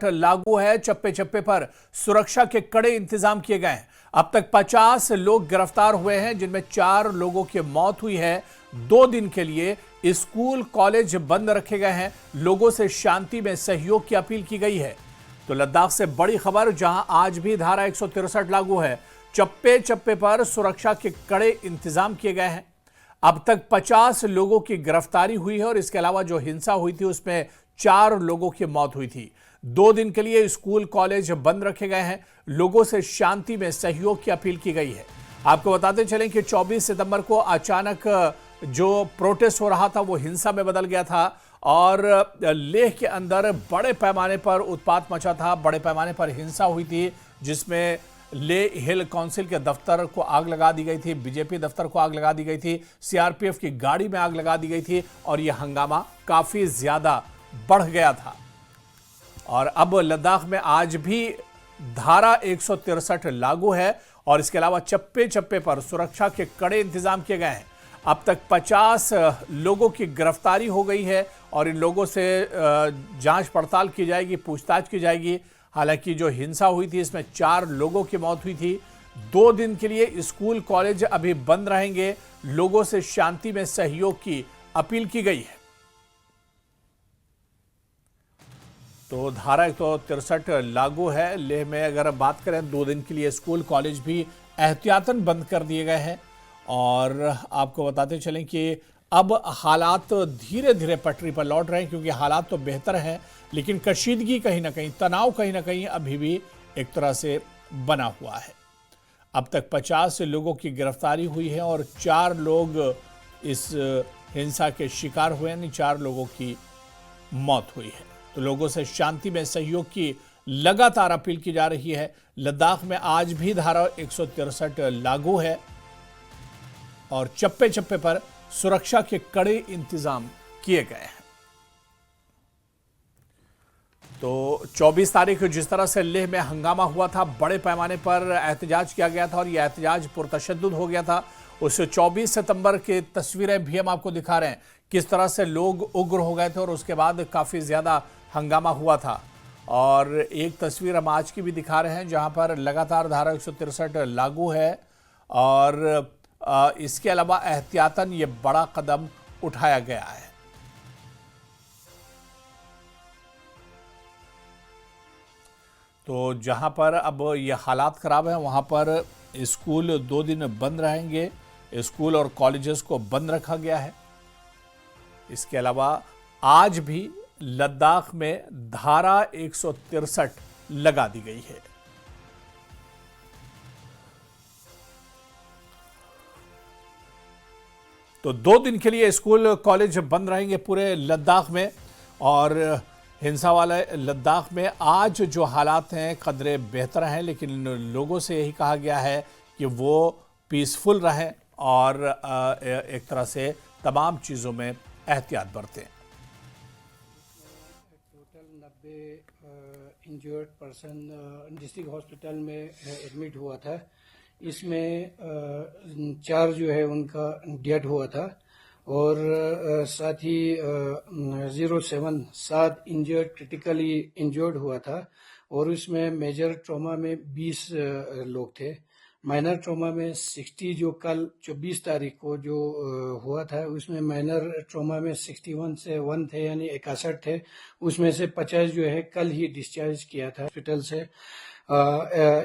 लागू है। चप्पे चप्पे पर सुरक्षा के कड़े इंतजाम किए गए हैं। अब तक 50 लोग गिरफ्तार हुए हैं, जिनमें 4 लोगों की मौत हुई है। 2 दिन के लिए स्कूल कॉलेज बंद रखे गए हैं। लोगों से शांति में सहयोग की अपील की गई है। तो लद्दाख से बड़ी खबर, जहां आज भी धारा 163 लागू है। चप्पे चप्पे पर सुरक्षा के कड़े इंतजाम किए गए हैं। अब तक 50 लोगों की गिरफ्तारी हुई है और इसके अलावा जो हिंसा हुई थी उसमें 4 लोगों की मौत हुई थी। 2 दिन के लिए स्कूल कॉलेज बंद रखे गए हैं। लोगों से शांति में सहयोग की अपील की गई है। आपको बताते चलें कि 24 सितंबर को अचानक जो प्रोटेस्ट हो रहा था वो हिंसा में बदल गया था और लेह के अंदर बड़े पैमाने पर उत्पात मचा था, बड़े पैमाने पर हिंसा हुई थी, जिसमें लेह हिल काउंसिल के दफ्तर को आग लगा दी गई थी, बीजेपी दफ्तर को आग लगा दी गई थी, सीआरपीएफ की गाड़ी में आग लगा दी गई थी और यह हंगामा काफी ज्यादा बढ़ गया था। और अब लद्दाख में आज भी धारा 163 लागू है और इसके अलावा चप्पे चप्पे पर सुरक्षा के कड़े इंतजाम किए गए हैं। अब तक 50 लोगों की गिरफ्तारी हो गई है और इन लोगों से जांच पड़ताल की जाएगी, पूछताछ की जाएगी। हालांकि जो हिंसा हुई थी इसमें 4 लोगों की मौत हुई थी। 2 दिन के लिए स्कूल कॉलेज अभी बंद रहेंगे। लोगों से शांति में सहयोग की अपील की गई है। तो धारा 163 लागू है। लेह में अगर बात करें 2 दिन के लिए स्कूल कॉलेज भी एहतियातन बंद कर दिए गए हैं और आपको बताते चलें कि अब हालात धीरे धीरे पटरी पर लौट रहे हैं, क्योंकि हालात तो बेहतर हैं लेकिन कशीदगी कहीं ना कहीं, तनाव कहीं ना कहीं अभी भी एक तरह से बना हुआ है। अब तक 50 लोगों की गिरफ्तारी हुई है और 4 लोग इस हिंसा के शिकार हुए, यानी 4 लोगों की मौत हुई है। तो लोगों से शांति में सहयोग की लगातार अपील की जा रही है। लद्दाख में आज भी धारा 163 लागू है और चप्पे चप्पे पर सुरक्षा के कड़े इंतजाम किए गए हैं। तो 24 तारीख जिस तरह से लेह में हंगामा हुआ था, बड़े पैमाने पर एहतजाज किया गया था और यह एहतजाज पुरतशद्दुद हो गया था। उस 24 सितंबर की तस्वीरें भी हम आपको दिखा रहे हैं, किस तरह से लोग उग्र हो गए थे और उसके बाद काफ़ी ज़्यादा हंगामा हुआ था। और एक तस्वीर हम आज की भी दिखा रहे हैं जहां पर लगातार धारा 163 लागू है और इसके अलावा एहतियातन ये बड़ा कदम उठाया गया है। तो जहां पर अब ये हालात खराब हैं वहां पर स्कूल 2 दिन बंद रहेंगे। स्कूल और कॉलेजेस को बंद रखा गया है। इसके अलावा आज भी लद्दाख में धारा 163 लगा दी गई है। तो 2 दिन के लिए स्कूल कॉलेज बंद रहेंगे पूरे लद्दाख में। और हिंसा वाले लद्दाख में आज जो हालात हैं कदरे बेहतर हैं, लेकिन लोगों से यही कहा गया है कि वो पीसफुल रहें और एक तरह से तमाम चीज़ों में एहतियात बरतें। Total 90 injured person district hospital में एडमिट हुआ था। इसमें 4 जो है उनका डेथ हुआ था और साथ ही 7 इंजर्ड क्रिटिकली इंजर्ड हुआ था और उसमें मेजर ट्रॉमा में 20 लोग थे। माइनर ट्रॉमा में 60 जो कल 24 तारीख को जो हुआ था उसमें माइनर ट्रॉमा में 61 से 1 थे, यानी 61 थे। उसमें से 50 जो है कल ही डिस्चार्ज किया था हॉस्पिटल से।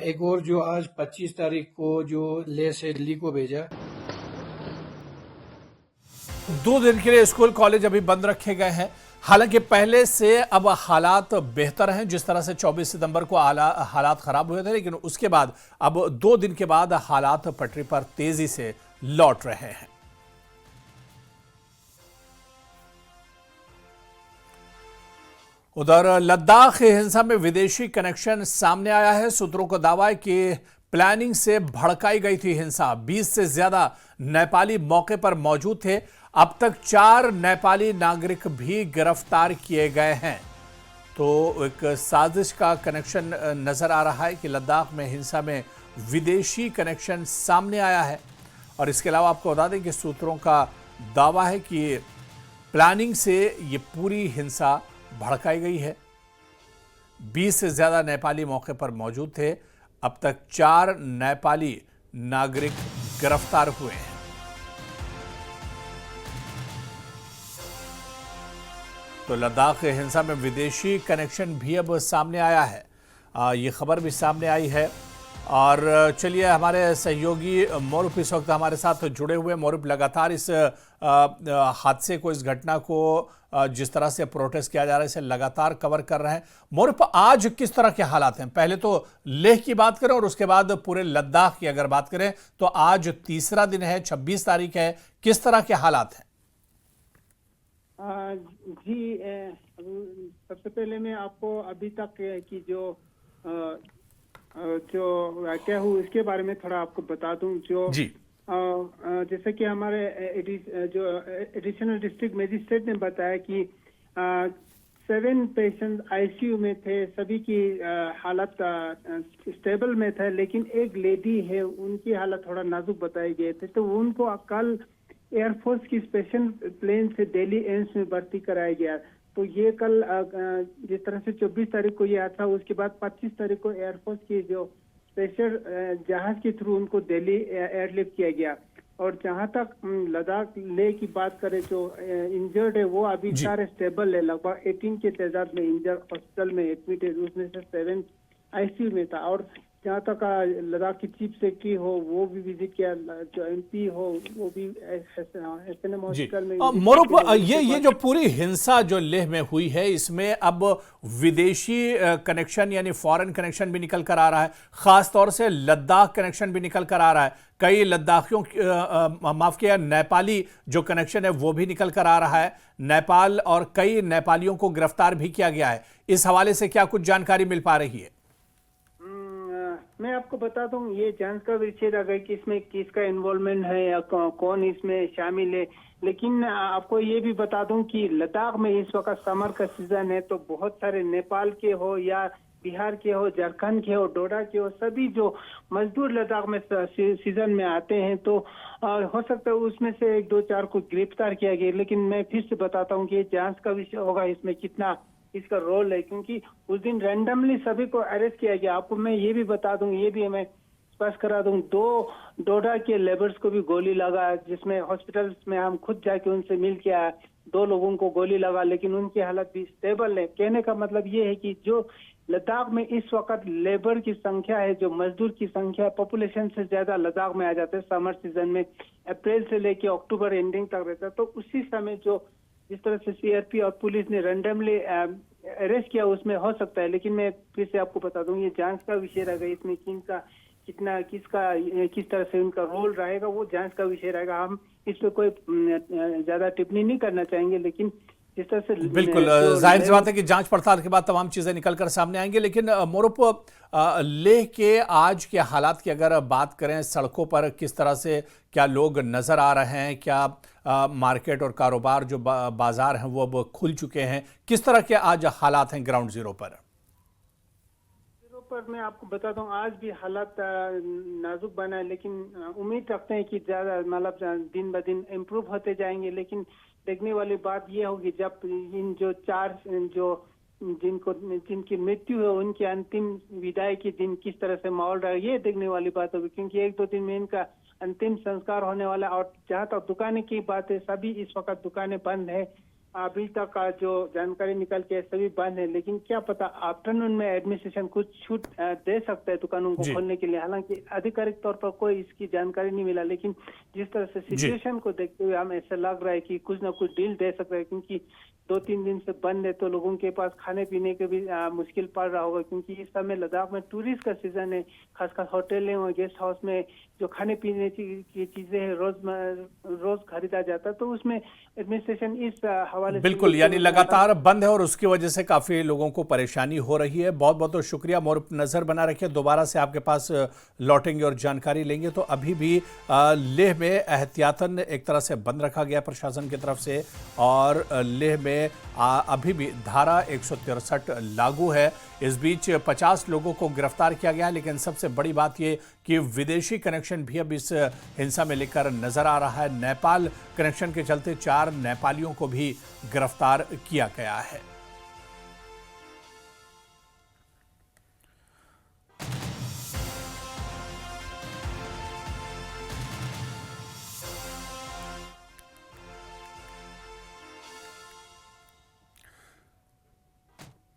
एक और जो आज 25 तारीख को जो लेह से दिल्ली को भेजा। 2 दिन के लिए स्कूल कॉलेज अभी बंद रखे गए हैं। हालांकि पहले से अब हालात बेहतर हैं। जिस तरह से 24 सितंबर को हालात खराब हुए थे, लेकिन उसके बाद अब 2 दिन के बाद हालात पटरी पर तेजी से लौट रहे हैं। उधर लद्दाख हिंसा में विदेशी कनेक्शन सामने आया है। सूत्रों का दावा है कि प्लानिंग से भड़काई गई थी हिंसा। 20 से ज्यादा नेपाली मौके पर मौजूद थे। अब तक 4 नेपाली नागरिक भी गिरफ्तार किए गए हैं। तो एक साजिश का कनेक्शन नजर आ रहा है कि लद्दाख में हिंसा में विदेशी कनेक्शन सामने आया है। और इसके अलावा आपको बता दें कि सूत्रों का दावा है कि प्लानिंग से ये पूरी हिंसा भड़काई गई है। 20 से ज्यादा नेपाली मौके पर मौजूद थे। अब तक 4 नेपाली नागरिक गिरफ्तार हुए हैं। तो लद्दाख हिंसा में विदेशी कनेक्शन भी अब सामने आया है। ये खबर भी सामने आई है। और चलिए, हमारे सहयोगी मोरूप इस वक्त हमारे साथ जुड़े हुए। मोरूप, लगातार इस हादसे को, इस घटना को जिस तरह से प्रोटेस्ट किया जा रहा है, इसे लगातार कवर कर रहे हैं। मोरूप, आज किस तरह के हालात हैं? पहले तो लेह की बात करें और उसके बाद पूरे लद्दाख की अगर बात करें तो आज तीसरा दिन है, 26 तारीख है। किस तरह के हालात हैं? जी, सबसे पहले मैं आपको अभी तक की जो वाकया हुआ इसके बारे में थोड़ा आपको बता दूं। जो जी, जैसे कि हमारे जो एडिशनल डिस्ट्रिक्ट मजिस्ट्रेट ने बताया कि 7 पेशेंट आईसीयू में थे, सभी की हालत स्टेबल में था, लेकिन एक लेडी है, उनकी हालत थोड़ा नाजुक बताई गए थे। तो उनको कल एयरफोर्स की स्पेशल प्लेन से दिल्ली एम्स में भर्ती कराया गया। तो ये कल जिस तरह से 24 तारीख को ये आया था, उसके बाद 25 तारीख को एयरफोर्स की जो स्पेशल जहाज के थ्रू उनको दिल्ली एयरलिफ्ट किया गया। और जहां तक लद्दाख लेह की बात करें, जो इंजर्ड है वो अभी सारे स्टेबल है। लगभग 18 के तादाद में इंजर्ड हॉस्पिटल में एडमिट है, उसमें से 7 आईसीयू में था। और जहाँ तक लद्दाख की चीफ सेक्रेटरी हो वो भी विजिट किया, जो एमपी हो वो भी एसएनएम हॉस्पिटल में। मोरूप, ये जो पूरी हिंसा जो लेह में हुई है, इसमें अब विदेशी कनेक्शन यानी फॉरेन कनेक्शन भी निकल कर आ रहा है। खास तौर से लद्दाख कनेक्शन भी निकल कर आ रहा है। कई लद्दाखियों माफ किया, नेपाली जो कनेक्शन है वो भी निकल कर आ रहा है। नेपाल और कई नेपालियों को गिरफ्तार भी किया गया है। इस हवाले से क्या कुछ जानकारी मिल पा रही है? मैं आपको बता दूं, ये जांच का विषय रहा कि इसमें किसका इन्वॉल्वमेंट है या कौन इसमें शामिल है। लेकिन आपको ये भी बता दूं कि लद्दाख में इस वक्त समर का सीजन है, तो बहुत सारे नेपाल के हो या बिहार के हो, झारखंड के हो, डोडा के हो, सभी जो मजदूर लद्दाख में सीजन में आते हैं, तो हो सकता है उसमें से 1, 2, 4 को गिरफ्तार किया गया। लेकिन मैं फिर से बताता हूँ कि ये जांच का विषय होगा, इसमें कितना इसका रोल है, क्योंकि उस दिन रैंडमली सभी को अरेस्ट किया गया। आपको मैं ये भी बता दूं, ये भी मैं स्पष्ट करा दूं, 2 डोडा के लेबर्स को भी गोली लगा, जिसमें हॉस्पिटल में हम खुद जाके उनसे मिल के आए। 2 लोगों को गोली लगा, लेकिन उनकी हालत भी स्टेबल है। कहने का मतलब ये है कि जो लद्दाख में इस वक्त लेबर की संख्या है, जो मजदूर की संख्या, पॉपुलेशन से ज्यादा लद्दाख में आ जाते हैं समर सीजन में। अप्रैल से लेके अक्टूबर एंडिंग तक रहता है। तो उसी समय जो जिस तरह से सीआरपी और पुलिस ने रैंडमली अरेस्ट किया, उसमें हो सकता है। लेकिन मैं फिर से आपको बता दूं, ये जांच का विषय रहेगा। इसमें किस तरह से उनका रोल रहेगा, वो जांच का विषय रहेगा। हम इस पे कोई ज्यादा टिप्पणी नहीं करना चाहेंगे। लेकिन जिस तरह से बिल्कुल जाहिर सी बात है कि जांच पड़ताल के बाद तमाम चीजें निकलकर सामने आएंगी। लेकिन मोरूप, लेह के आज के हालात की अगर बात करें, सड़कों पर किस तरह से क्या लोग नजर आ रहे हैं? क्या मार्केट और कारोबार जो बाजार हैं वो अब खुल चुके हैं? किस तरह के आज हालात हैं ग्राउंड जीरो पर? मैं आपको बताता हूँ, आज भी हालात नाजुक बना है, लेकिन उम्मीद रखते हैं कि ज्यादा मतलब दिन ब दिन इम्प्रूव होते जाएंगे। लेकिन देखने वाली बात ये होगी, जब इन जो 4 जिनकी मृत्यु है, उनकी अंतिम विदाई के दिन किस तरह से माहौल रहा, ये देखने वाली बात होगी। क्योंकि 1-2 दिन में इनका अंतिम संस्कार होने वाला। और जहाँ तक दुकानें की बात है, सभी इस वक्त दुकानें बंद है। अभी तक का जो जानकारी निकल के सभी बंद है। लेकिन क्या पता आफ्टरनून में एडमिनिस्ट्रेशन कुछ छूट दे सकता है दुकानों को खोलने के लिए। हालांकि आधिकारिक तौर पर कोई इसकी जानकारी नहीं मिला, लेकिन जिस तरह से सिचुएशन को देखते हुए हमें ऐसा लग रहा है कि कुछ ना कुछ डील दे सकता है। क्योंकि 2-3 दिन से बंद है, तो लोगों के पास खाने पीने के भी मुश्किल पड़ रहा होगा। क्योंकि इस समय लद्दाख में टूरिस्ट का सीजन है, खासकर होटल और गेस्ट हाउस में जो खाने पीने की चीजें हैं रोज खरीदा जाता है। तो उसमें एडमिनिस्ट्रेशन इस हवाले बिल्कुल, यानी लगातार बंद है और उसकी वजह से काफी लोगों को परेशानी हो रही है। बहुत बहुत शुक्रिया मोरूप, नजर बना रखिए, दोबारा से आपके पास लौटेंगे और जानकारी लेंगे। तो अभी भी लेह में एहतियातन एक तरह से बंद रखा गया प्रशासन की तरफ से, और लेह में अभी भी धारा 163 लागू है। इस बीच 50 लोगों को गिरफ्तार किया गया है। लेकिन सबसे बड़ी बात यह कि विदेशी कनेक्शन भी अब इस हिंसा में लेकर नजर आ रहा है। नेपाल कनेक्शन के चलते 4 नेपालियों को भी गिरफ्तार किया गया है।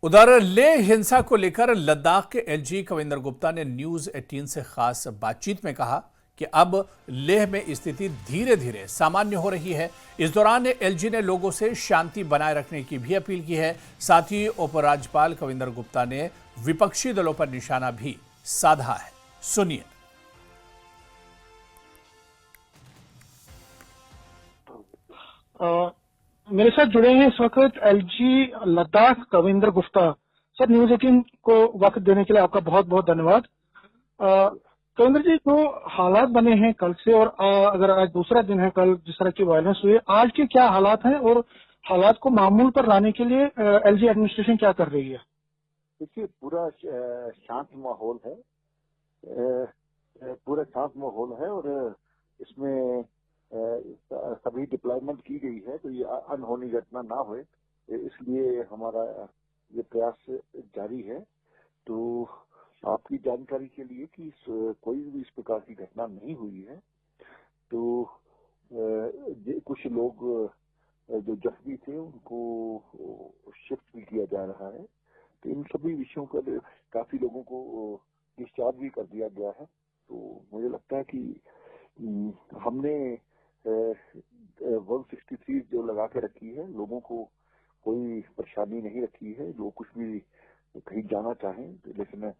उधर लेह हिंसा को लेकर लद्दाख के एलजी कविंदर गुप्ता ने न्यूज 18 से खास बातचीत में कहा कि अब लेह में स्थिति धीरे धीरे सामान्य हो रही है। इस दौरान एलजी ने लोगों से शांति बनाए रखने की भी अपील की है। साथ ही उपराज्यपाल कविंदर गुप्ता ने विपक्षी दलों पर निशाना भी साधा है। सुनिए। मेरे साथ जुड़े हैं इस वक्त LG Ladakh Kavinder Gupta. Sir, news 18 को वक्त देने के लिए आपका बहुत बहुत धन्यवाद। कविंदर जी, जो हालात बने हैं कल से और अगर आज दूसरा दिन है, कल जिस तरह की वायलेंस हुई है, आज के क्या हालात हैं और हालात को मामूल पर लाने के लिए एलजी एडमिनिस्ट्रेशन क्या कर रही है? देखिए, पूरा शांत माहौल है, पूरा शांत माहौल है और इसमें सभी डिप्लॉयमेंट की गई है, तो ये अनहोनी घटना ना होए, इसलिए हमारा ये प्रयास जारी है। तो आपकी जानकारी के लिए कि कोई भी इस प्रकार की घटना नहीं हुई है। तो कुछ लोग जो जख्मी थे उनको शिफ्ट भी किया जा रहा है। तो इन सभी विषयों पर काफी लोगों को डिस्चार्ज भी कर दिया गया है। तो मुझे लगता है कि हमने 163 जो लगा के रखी है, लोगों को कोई परेशानी नहीं रखी है। लोग कुछ भी कहीं जाना चाहें, लेकिन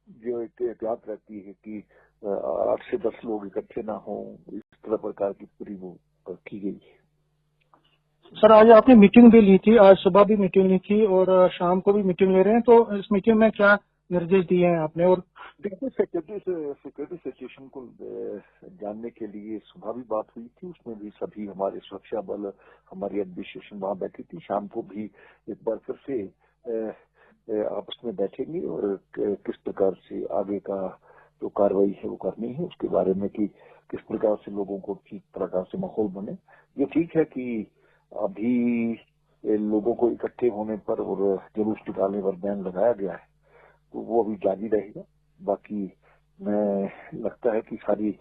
जो एक एहतियात रहती है कि 8 से 10 लोग इकट्ठे ना हो, इस तरह प्रकार की पूरी वो की गई है। सर, आज आपने मीटिंग भी ली थी, आज सुबह भी मीटिंग ली थी और शाम को भी मीटिंग ले रहे हैं, तो इस मीटिंग में क्या निर्देश दिए हैं आपने? और देखिए, सिक्योरिटी सिचुएशन को जानने के लिए सुबह भी बात हुई थी, उसमें भी सभी हमारे सुरक्षा बल, हमारी एडमिनिस्ट्रेशन वहां बैठी थी। शाम को भी एक बार फिर से आपस में बैठेंगे और किस प्रकार से आगे का जो कार्रवाई है वो करनी है, उसके बारे में कि किस प्रकार से लोगों को ठीक प्रकार से माहौल बने। ये ठीक है कि अभी लोगों को इकट्ठे होने पर और जुलूस निकालने पर बैन लगाया गया है, तो वो अभी जारी रहेगा। बाकी मैं लगता है कि सारी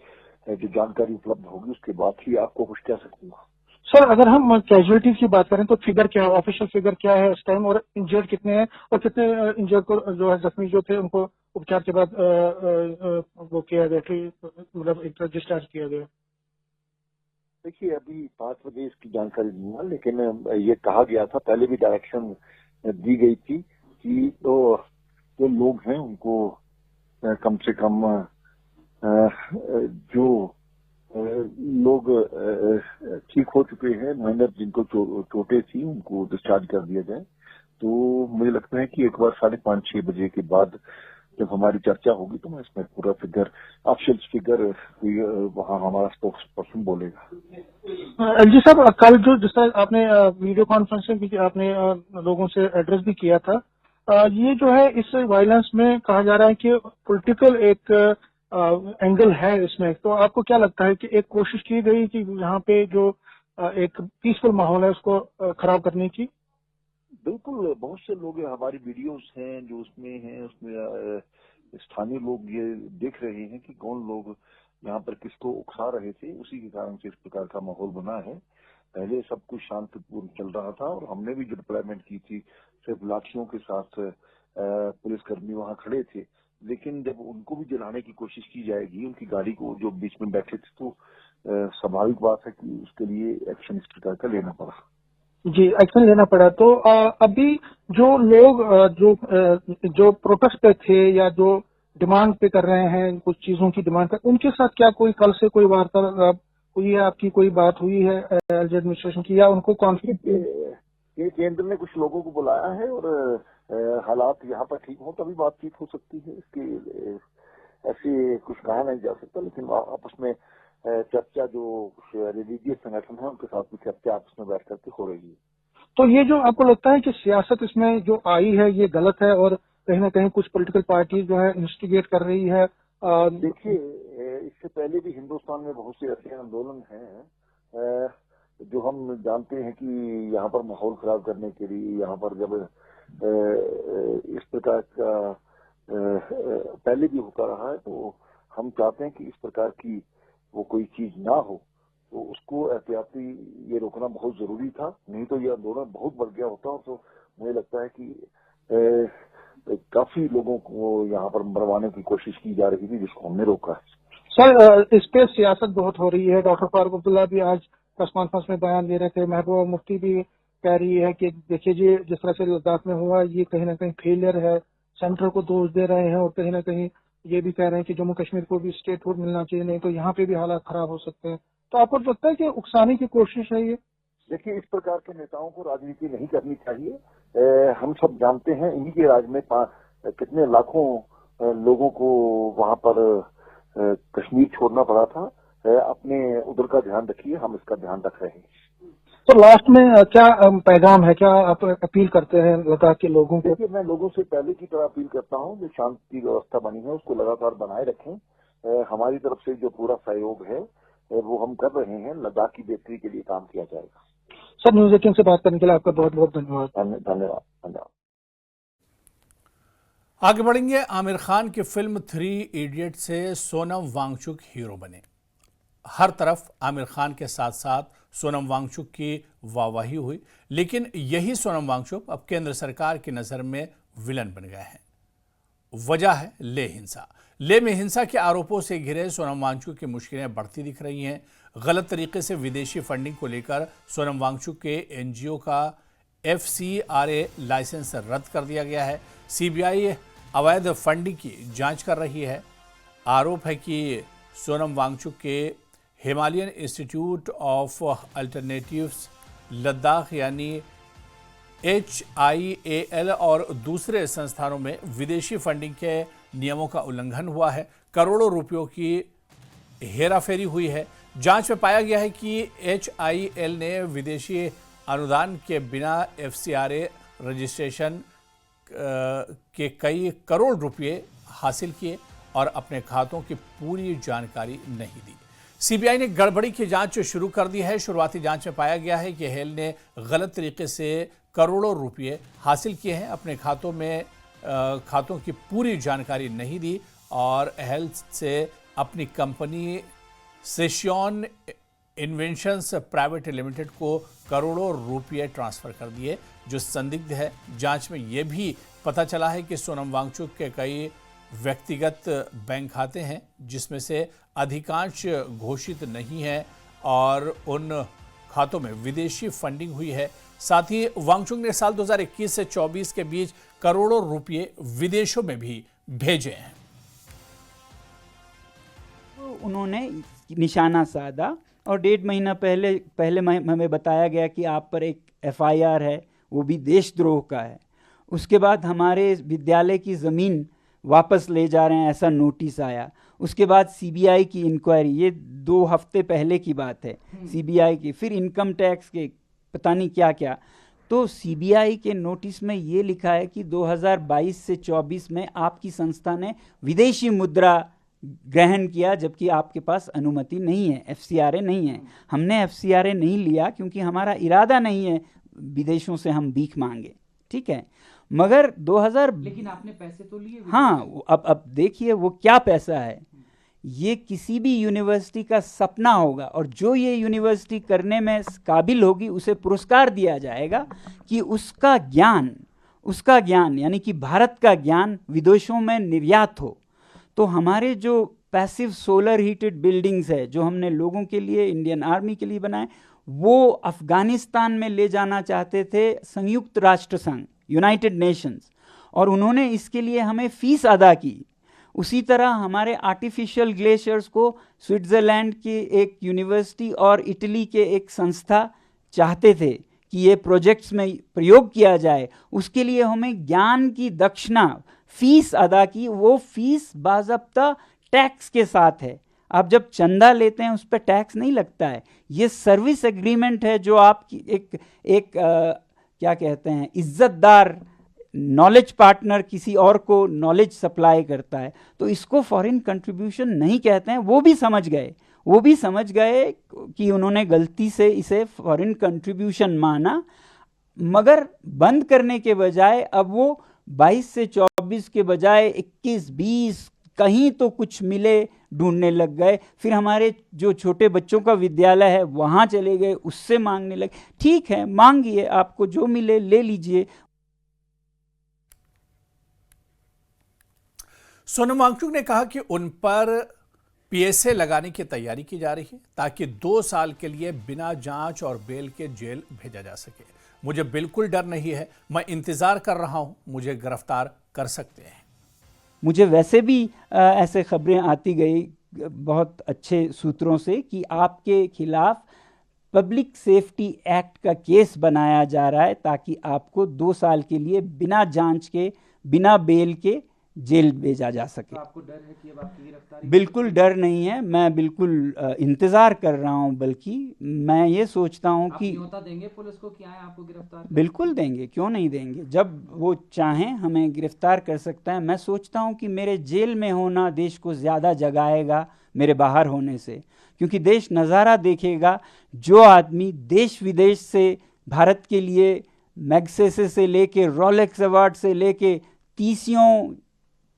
जो जानकारी उपलब्ध होगी उसके बाद ही आपको कुछ कह सकूंगा। सर, अगर हम कैजुअलिटीज की बात करें तो फिगर क्या है, ऑफिशियल फिगर क्या है इस टाइम, और इंजर्ड कितने हैं और कितने इंजर्ड को जो है जख्मी जो थे उनको उपचार के बाद वो किया गया, मतलब एक डिस्चार्ज किया गया? देखिए, अभी 5 बजे इसकी जानकारी दूंगा, लेकिन ये कहा गया था, पहले भी डायरेक्शन दी गई थी कि जो लोग हैं उनको कम से कम जो लोग ठीक हो चुके हैं, माइनर जिनको चोटें थी, उनको डिस्चार्ज कर दिया जाए। तो मुझे लगता है कि एक बार 5:30-6 बजे के बाद जब हमारी चर्चा होगी तो मैं इसमें पूरा फिगर, ऑफिशियल फिगर वहाँ हमारा स्पोक्स पर्सन बोलेगा। एलजी साहब, कल जो जिस तरह आपने वीडियो कॉन्फ्रेंसिंग भी आपने लोगों से एड्रेस भी किया था, ये जो है इस वायलेंस में कहा जा रहा है कि पॉलिटिकल एक एंगल है इसमें, तो आपको क्या लगता है कि एक कोशिश की गई कि यहाँ पे जो एक पीसफुल माहौल है उसको खराब करने की? बिल्कुल, बहुत से लोग, हमारी वीडियोस हैं जो उसमें हैं, उसमें स्थानीय लोग ये देख रहे हैं कि कौन लोग यहाँ पर किसको उकसा रहे थे, उसी के कारण से इस प्रकार का माहौल बना है। पहले सब कुछ शांतिपूर्ण चल रहा था और हमने भी जो डिप्लॉयमेंट की थी, सिर्फ लाठियों के साथ पुलिसकर्मी वहां खड़े थे, लेकिन जब उनको भी जलाने की कोशिश की जाएगी, उनकी गाड़ी को जो बीच में बैठे थे, तो स्वाभाविक बात है कि उसके लिए एक्शन इस प्रकार का लेना पड़ा। जी, एक्शन लेना पड़ा। तो अभी जो लोग जो प्रोटेस्ट पे थे या जो डिमांड पे कर रहे हैं, कुछ चीजों की डिमांड कर, उनके साथ क्या कोई कल से कोई वार्तालाप हुई है, आपकी कोई बात हुई है एलजी एडमिनिस्ट्रेशन की, या उनको कॉन्फ्लिक्ट? ये केंद्र ने कुछ लोगों को बुलाया है और हालात यहाँ पर ठीक हो तभी बातचीत हो सकती है। इसकी ऐसे कुछ कहा नहीं जा सकता, लेकिन आपस में चर्चा, जो रिलीजियस संगठन है उनके साथ में चर्चा आपस में बैठ करके हो रही है। तो ये जो आपको लगता है कि सियासत इसमें जो आई है ये गलत है और कहीं ना कहीं कुछ पॉलिटिकल पार्टी जो है इंस्टिगेट कर रही है? देखिए, इससे पहले भी हिंदुस्तान में बहुत से ऐसे आंदोलन हैं जो हम जानते हैं कि यहाँ पर माहौल खराब करने के लिए, यहाँ पर जब इस प्रकार का पहले भी होता रहा है, तो हम चाहते हैं कि इस प्रकार की वो कोई चीज ना हो, तो उसको एहतियाती ये रोकना बहुत जरूरी था, नहीं तो ये आंदोलन बहुत बढ़ गया होता। तो मुझे लगता है कि काफी लोगों को यहाँ पर मरवाने की कोशिश की जा रही थी, जिसको हमने रोका है। सर, इस पे सियासत बहुत हो रही है। डॉक्टर फारूक अब्दुल्ला भी आज प्रेस कॉन्फ्रेंस में बयान दे रहे थे। महबूबा मुफ्ती भी कह रही है कि देखिए जी, जिस तरह से लद्दाख में हुआ, ये कहीं ना कहीं फेलियर है, सेंटर को दोष दे रहे हैं, और कहीं ना कहीं ये भी कह रहे हैं कि जम्मू कश्मीर को भी स्टेटहुड मिलना चाहिए, नहीं तो यहाँ पे भी हालात खराब हो सकते हैं। तो आपको लगता है कि उकसाने की कोशिश है ये? देखिए, इस प्रकार के नेताओं को राजनीति नहीं करनी चाहिए। हम सब जानते हैं इन्हीं के राज में कितने लाखों लोगों को वहां पर कश्मीर छोड़ना पड़ा था। अपने उधर का ध्यान रखिए, हम इसका ध्यान रख रहे हैं। तो लास्ट में क्या पैगाम है, क्या आप अपील करते हैं लद्दाख के लोगों को? देखिए, मैं लोगों से पहले की तरह अपील करता हूं, जो शांति व्यवस्था बनी है उसको लगातार बनाए रखें। हमारी तरफ से जो पूरा सहयोग है वो हम कर रहे हैं। लद्दाख की बेहतरी के लिए काम किया जाएगा। सर, न्यूज़ 18 से बात करने के लिए आपका बहुत बहुत धन्यवाद। धन्यवाद। आगे बढ़ेंगे। आमिर खान की फिल्म 3 इडियट से सोनम वांगचुक हीरो बने। हर तरफ आमिर खान के साथ साथ सोनम वांगचुक की वाहवाही हुई, लेकिन यही सोनम वांगचुक अब केंद्र सरकार की नज़र में विलन बन गए हैं। वजह है लेह हिंसा। लेह में हिंसा के आरोपों से घिरे सोनम वांगचुक की मुश्किलें बढ़ती दिख रही हैं। गलत तरीके से विदेशी फंडिंग को लेकर सोनम वांगचुक के एनजीओ का FCRA लाइसेंस रद्द कर दिया गया है। CBI अवैध फंडिंग की जांच कर रही है। आरोप है कि सोनम वांगचुक के Himalayan institute of alternatives Ladakh यानी HIAL और दूसरे संस्थानों में विदेशी फंडिंग के नियमों का उल्लंघन हुआ है। करोड़ों रुपयों की हेराफेरी हुई है। जांच में पाया गया है कि HIAL ने विदेशी अनुदान के बिना FCRA रजिस्ट्रेशन के कई करोड़ रुपए हासिल किए और अपने खातों की पूरी जानकारी नहीं दी। CBI ने गड़बड़ी की जांच शुरू कर दी है। शुरुआती जांच में पाया गया है कि हेल ने गलत तरीके से करोड़ों रुपए हासिल किए हैं, अपने खातों की पूरी जानकारी नहीं दी और हेल्थ से अपनी कंपनी सेशियन इन्वेंशंस प्राइवेट लिमिटेड को करोड़ों रुपये ट्रांसफर कर दिए, जो संदिग्ध है। जांच में यह भी पता चला है कि सोनम वांगचुक के कई व्यक्तिगत बैंक खाते हैं, जिसमें से अधिकांश घोषित नहीं है और उन खातों में विदेशी फंडिंग हुई है। साथ ही वांगचुक ने साल 2021 से 24 के बीच करोड़ों रुपये विदेशों में भी भेजे हैं। उन्होंने निशाना साधा और 1.5 महीना पहले हमें बताया गया कि आप पर एक FIR है, वो भी देशद्रोह का है। उसके बाद हमारे विद्यालय की ज़मीन वापस ले जा रहे हैं, ऐसा नोटिस आया। उसके बाद CBI की इंक्वायरी, ये 2 हफ्ते पहले की बात है, CBI की, फिर इनकम टैक्स के पता नहीं क्या क्या। तो CBI के नोटिस में ये लिखा है कि 2022 से 24 में आपकी संस्था ने विदेशी मुद्रा ग्रहण किया, जबकि आपके पास अनुमति नहीं है, FCRA नहीं है। हमने FCRA नहीं लिया क्योंकि हमारा इरादा नहीं है विदेशों से हम भीख मांगे, ठीक है। मगर 2000 लेकिन आपने पैसे तो लिए। हाँ, अब देखिए वो क्या पैसा है। ये किसी भी यूनिवर्सिटी का सपना होगा और जो ये यूनिवर्सिटी करने में काबिल होगी उसे पुरस्कार दिया जाएगा कि उसका ज्ञान यानी कि भारत का ज्ञान विदेशों में निर्यात हो। तो हमारे जो पैसिव सोलर हीटेड बिल्डिंग्स है जो हमने लोगों के लिए, इंडियन आर्मी के लिए बनाए, वो अफगानिस्तान में ले जाना चाहते थे संयुक्त राष्ट्र संघ, यूनाइटेड नेशंस, और उन्होंने इसके लिए हमें फीस अदा की। उसी तरह हमारे आर्टिफिशियल ग्लेशियर्स को स्विट्ज़रलैंड की एक यूनिवर्सिटी और इटली के एक संस्था चाहते थे कि ये प्रोजेक्ट्स में प्रयोग किया जाए। उसके लिए हमें ज्ञान की दक्षिणा फीस अदा की। वो फीस बाज़ाब्ता टैक्स के साथ है। आप जब चंदा लेते हैं उस पर टैक्स नहीं लगता है। ये सर्विस एग्रीमेंट है जो आपकी एक क्या कहते हैं, इज्जतदार नॉलेज पार्टनर किसी और को नॉलेज सप्लाई करता है। तो इसको फॉरेन कंट्रीब्यूशन नहीं कहते हैं। वो भी समझ गए कि उन्होंने गलती से इसे फॉरेन कंट्रीब्यूशन माना, मगर बंद करने के बजाय अब वो 22 से 24 के बजाय 21-20 कहीं तो कुछ मिले ढूंढने लग गए। फिर हमारे जो छोटे बच्चों का विद्यालय है वहाँ चले गए, उससे मांगने लगे। ठीक है, मांगिए, आपको जो मिले ले लीजिए। सोनम वांगचुक ने कहा कि उन पर पीएसए लगाने की तैयारी की जा रही है ताकि 2 साल के लिए बिना जांच और बेल के जेल भेजा जा सके। मुझे बिल्कुल डर नहीं है, मैं इंतजार कर रहा हूं, मुझे गिरफ्तार कर सकते हैं। मुझे वैसे भी ऐसे खबरें आती गई बहुत अच्छे सूत्रों से कि आपके खिलाफ पब्लिक सेफ्टी एक्ट का केस बनाया जा रहा है ताकि आपको 2 साल के लिए बिना जांच के, बिना बेल के जेल भेजा जा सके। तो आपको डर है कि अब आपकी गिरफ्तारी? बिल्कुल डर नहीं है, मैं बिल्कुल इंतज़ार कर रहा हूं। बल्कि मैं ये सोचता हूं कि न्योता देंगे पुलिस को कि आए आपको गिरफ्तार? बिल्कुल देंगे, क्यों नहीं देंगे। जब वो चाहें हमें गिरफ्तार कर सकता है। मैं सोचता हूं कि मेरे जेल में होना देश को ज़्यादा जगाएगा मेरे बाहर होने से, क्योंकि देश नज़ारा देखेगा। जो आदमी देश विदेश से भारत के लिए मैग्सेसे से लेके रोलेक्स अवार्ड से लेके 30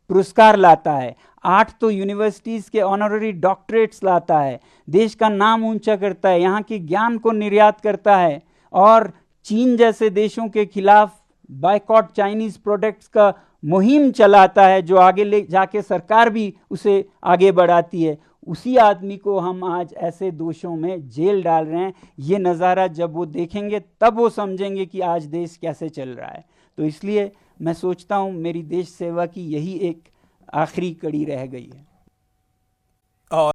पुरस्कार लाता है, 8 तो यूनिवर्सिटीज़ के ऑनररी डॉक्टरेट्स लाता है, देश का नाम ऊंचा करता है, यहाँ के ज्ञान को निर्यात करता है और चीन जैसे देशों के खिलाफ बायकॉट चाइनीज़ प्रोडक्ट्स का मुहिम चलाता है, जो आगे ले जाके सरकार भी उसे आगे बढ़ाती है। उसी आदमी को हम आज ऐसे दोषों में जेल डाल रहे हैं। ये नज़ारा जब वो देखेंगे तब वो समझेंगे कि आज देश कैसे चल रहा है। तो इसलिए मैं सोचता हूँ मेरी देश सेवा की यही एक आखिरी कड़ी रह गई है।